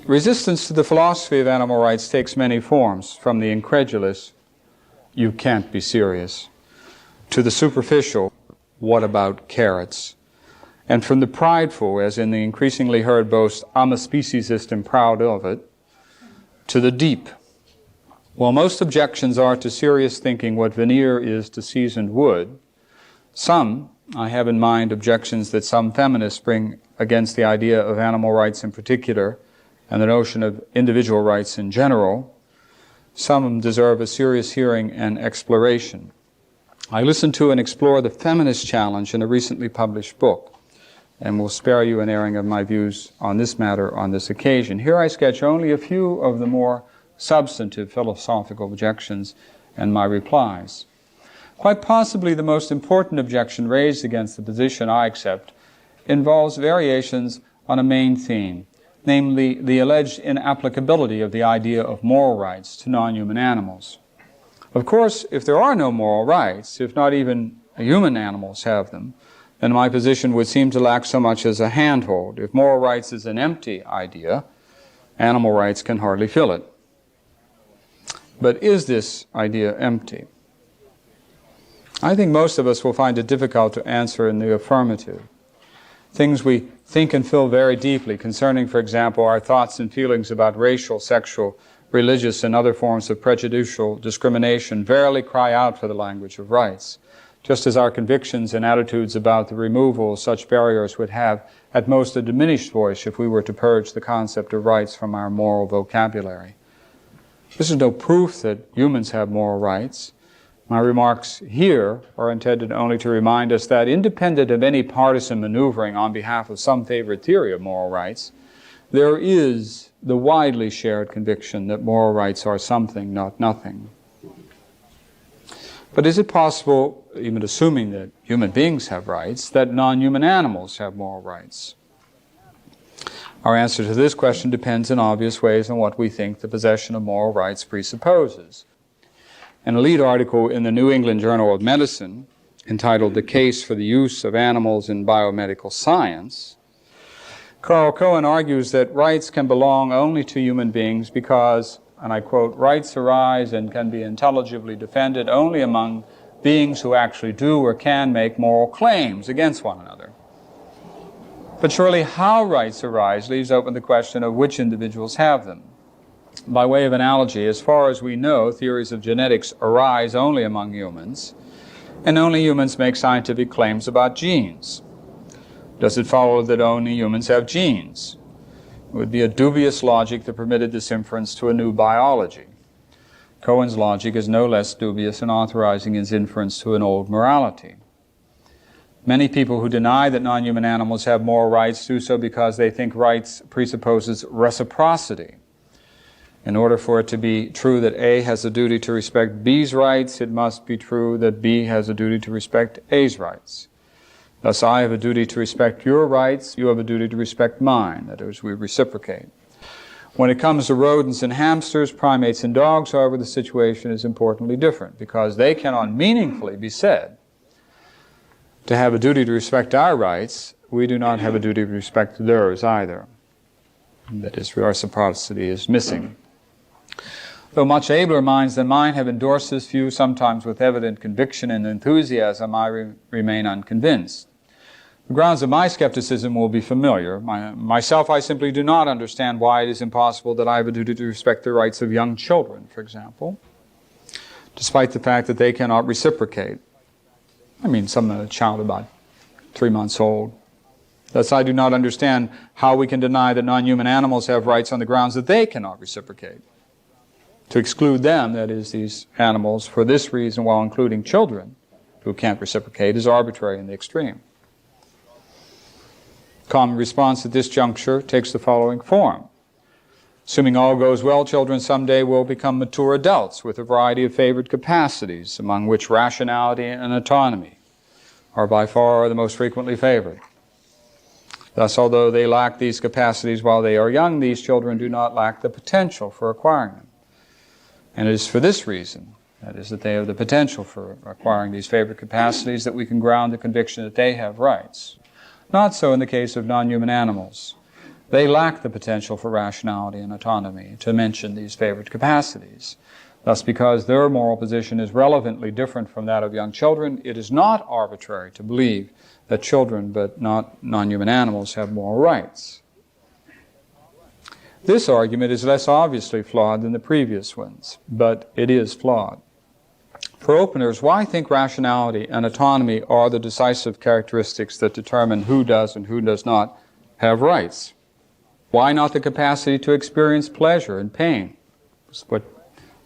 Resistance to the philosophy of animal rights takes many forms, from the incredulous, "You can't be serious," to the superficial, "What about carrots?" and from the prideful, as in the increasingly heard boast, "I'm a speciesist and proud of it," to the deep. While most objections are to serious thinking what veneer is to seasoned wood, some, I have in mind objections that some feminists bring against the idea of animal rights in particular and the notion of individual rights in general, some deserve a serious hearing and exploration. I listened to and explore the feminist challenge in a recently published book, and will spare you an airing of my views on this matter on this occasion. Here I sketch only a few of the more substantive philosophical objections and my replies. Quite possibly the most important objection raised against the position I accept involves variations on a main theme, namely the alleged inapplicability of the idea of moral rights to non-human animals. Of course, if there are no moral rights, if not even human animals have them, then my position would seem to lack so much as a handhold. If moral rights is an empty idea, animal rights can hardly fill it. But is this idea empty? I think most of us will find it difficult to answer in the affirmative. Things we think and feel very deeply concerning, for example, our thoughts and feelings about racial, sexual, religious, and other forms of prejudicial discrimination verily cry out for the language of rights, just as our convictions and attitudes about the removal of such barriers would have at most a diminished voice if we were to purge the concept of rights from our moral vocabulary. This is no proof that humans have moral rights. My remarks here are intended only to remind us that, independent of any partisan maneuvering on behalf of some favorite theory of moral rights, there is the widely shared conviction that moral rights are something, not nothing. But is it possible, even assuming that human beings have rights, that non-human animals have moral rights? Our answer to this question depends in obvious ways on what we think the possession of moral rights presupposes. In a lead article in the New England Journal of Medicine, entitled "The Case for the Use of Animals in Biomedical Science," Carl Cohen argues that rights can belong only to human beings because, and I quote, "rights arise and can be intelligibly defended only among beings who actually do or can make moral claims against one another." But surely how rights arise leaves open the question of which individuals have them. By way of analogy, as far as we know, theories of genetics arise only among humans, and only humans make scientific claims about genes. Does it follow that only humans have genes? It would be a dubious logic that permitted this inference to a new biology. Cohen's logic is no less dubious in authorizing his inference to an old morality. Many people who deny that non-human animals have moral rights do so because they think rights presupposes reciprocity. In order for it to be true that A has a duty to respect B's rights, it must be true that B has a duty to respect A's rights. Thus, I have a duty to respect your rights, you have a duty to respect mine. That is, we reciprocate. When it comes to rodents and hamsters, primates and dogs, however, the situation is importantly different, because they cannot meaningfully be said to have a duty to respect our rights. We do not have a duty to respect theirs either. That is, reciprocity is missing. Though much abler minds than mine have endorsed this view, sometimes with evident conviction and enthusiasm, I remain unconvinced. The grounds of my skepticism will be familiar. Myself, I simply do not understand why it is impossible that I have a duty to respect the rights of young children, for example, despite the fact that they cannot reciprocate. I mean, some child about 3 months old. Thus, I do not understand how we can deny that non-human animals have rights on the grounds that they cannot reciprocate. To exclude them, that is, these animals, for this reason, while including children who can't reciprocate, is arbitrary in the extreme. Common response at this juncture takes the following form. Assuming all goes well, children someday will become mature adults with a variety of favored capacities, among which rationality and autonomy are by far the most frequently favored. Thus, although they lack these capacities while they are young, these children do not lack the potential for acquiring them. And it is for this reason, that is, that they have the potential for acquiring these favored capacities, that we can ground the conviction that they have rights. Not so in the case of non-human animals. they lack the potential for rationality and autonomy, to mention these favored capacities. Thus, because their moral position is relevantly different from that of young children, it is not arbitrary to believe that children, but not non-human animals, have moral rights. This argument is less obviously flawed than the previous ones, but it is flawed. For openers, why think rationality and autonomy are the decisive characteristics that determine who does and who does not have rights? Why not the capacity to experience pleasure and pain? That's what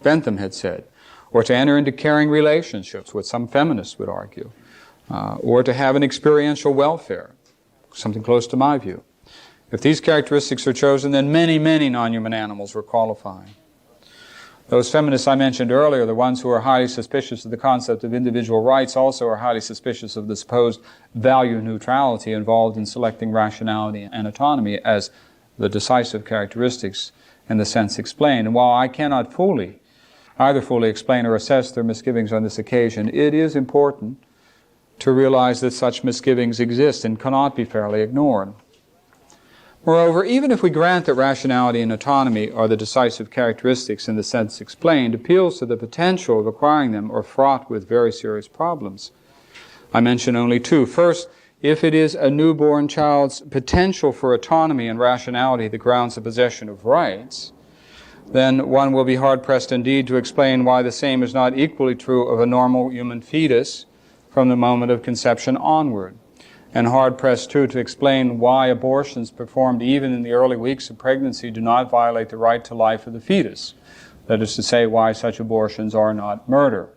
Bentham had said. Or to enter into caring relationships, what some feminists would argue. Or to have an experiential welfare, something close to my view. If these characteristics are chosen, then many, many non-human animals will qualify. Those feminists I mentioned earlier, the ones who are highly suspicious of the concept of individual rights, also are highly suspicious of the supposed value neutrality involved in selecting rationality and autonomy as the decisive characteristics in the sense explained. And while I cannot either fully explain or assess their misgivings on this occasion, it is important to realize that such misgivings exist and cannot be fairly ignored. Moreover, even if we grant that rationality and autonomy are the decisive characteristics in the sense explained, appeals to the potential of acquiring them are fraught with very serious problems. I mention only two. First, if it is a newborn child's potential for autonomy and rationality that grounds the possession of rights, then one will be hard-pressed indeed to explain why the same is not equally true of a normal human fetus from the moment of conception onward. And hard-pressed, too, to explain why abortions performed even in the early weeks of pregnancy do not violate the right to life of the fetus. That is to say, why such abortions are not murder.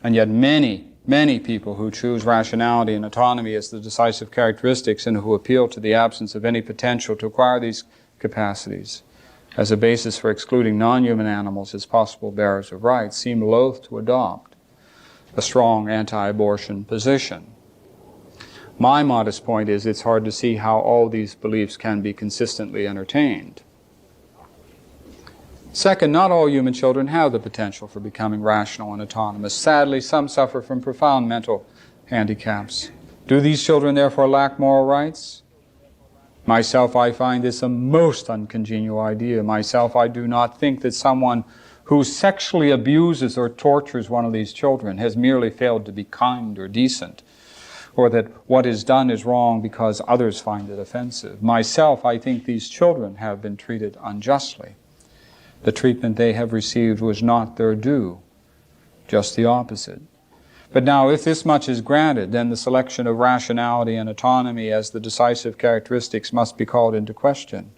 And yet many, many people who choose rationality and autonomy as the decisive characteristics and who appeal to the absence of any potential to acquire these capacities as a basis for excluding non-human animals as possible bearers of rights seem loath to adopt a strong anti-abortion position. My modest point is it's hard to see how all these beliefs can be consistently entertained. Second, not all human children have the potential for becoming rational and autonomous. Sadly, some suffer from profound mental handicaps. Do these children therefore lack moral rights? Myself, I find this a most uncongenial idea. Myself, I do not think that someone who sexually abuses or tortures one of these children has merely failed to be kind or decent, or that what is done is wrong because others find it offensive. Myself, I think these children have been treated unjustly. The treatment they have received was not their due, just the opposite. But now, if this much is granted, then the selection of rationality and autonomy as the decisive characteristics must be called into question.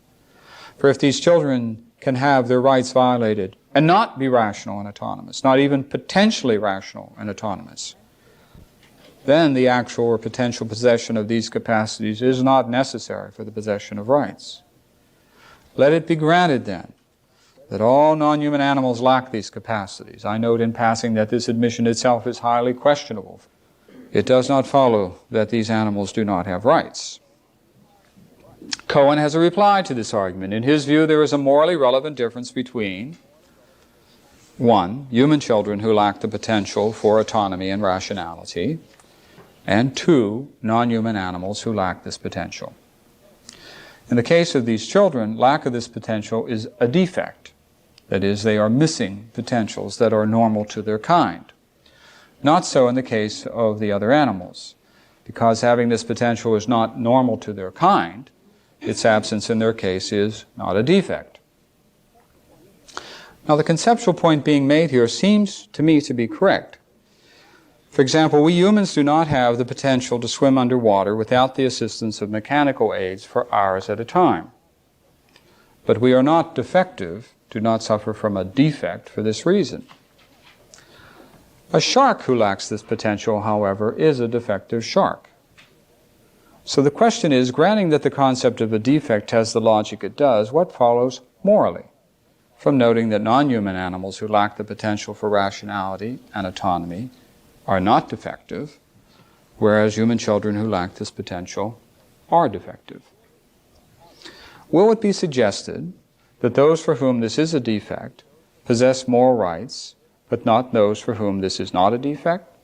For if these children can have their rights violated and not be rational and autonomous, not even potentially rational and autonomous, then the actual or potential possession of these capacities is not necessary for the possession of rights. Let it be granted, then, that all non-human animals lack these capacities. I note in passing that this admission itself is highly questionable. It does not follow that these animals do not have rights. Cohen has a reply to this argument. In his view, there is a morally relevant difference between 1. Human children who lack the potential for autonomy and rationality, and 2. Non-human animals who lack this potential. In the case of these children, lack of this potential is a defect. That is, they are missing potentials that are normal to their kind. Not so in the case of the other animals. Because having this potential is not normal to their kind, its absence in their case is not a defect. Now, the conceptual point being made here seems to me to be correct. For example, we humans do not have the potential to swim underwater without the assistance of mechanical aids for hours at a time. But we are not defective, do not suffer from a defect for this reason. A shark who lacks this potential, however, is a defective shark. So the question is, granting that the concept of a defect has the logic it does, what follows morally from noting that non-human animals who lack the potential for rationality and autonomy are not defective, whereas human children who lack this potential are defective? Will it be suggested that those for whom this is a defect possess moral rights, but not those for whom this is not a defect?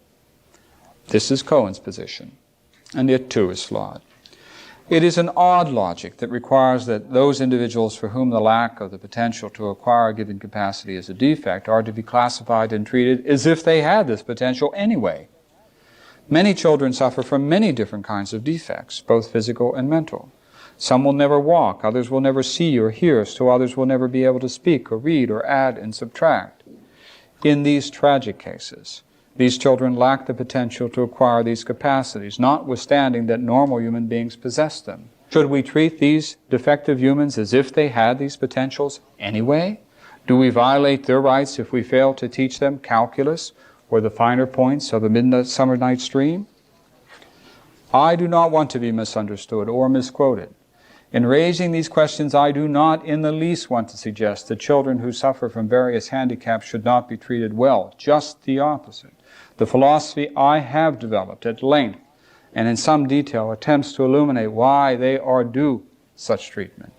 This is Cohen's position, and it too is flawed. It is an odd logic that requires that those individuals for whom the lack of the potential to acquire a given capacity is a defect are to be classified and treated as if they had this potential anyway. Many children suffer from many different kinds of defects, both physical and mental. Some will never walk, others will never see or hear, still others will never be able to speak or read or add and subtract. In these tragic cases, these children lack the potential to acquire these capacities, notwithstanding that normal human beings possess them. Should we treat these defective humans as if they had these potentials anyway? Do we violate their rights if we fail to teach them calculus or the finer points of a midsummer night's dream? I do not want to be misunderstood or misquoted. In raising these questions, I do not in the least want to suggest that children who suffer from various handicaps should not be treated well. Just the opposite. The philosophy I have developed at length and in some detail attempts to illuminate why they are due such treatment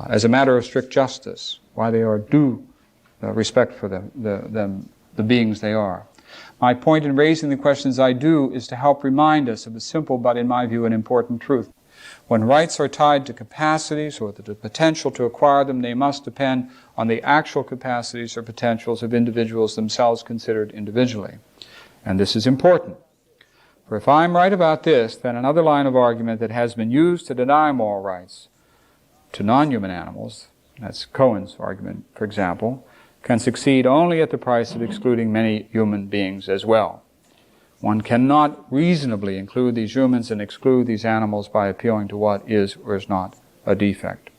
as a matter of strict justice, why they are due respect for the beings they are. My point in raising the questions I do is to help remind us of a simple but, in my view, an important truth. When rights are tied to capacities or the potential to acquire them, they must depend on the actual capacities or potentials of individuals themselves considered individually. And this is important. For if I'm right about this, then another line of argument that has been used to deny moral rights to non-human animals, that's Cohen's argument, for example, can succeed only at the price of excluding many human beings as well. One cannot reasonably include these humans and exclude these animals by appealing to what is or is not a defect.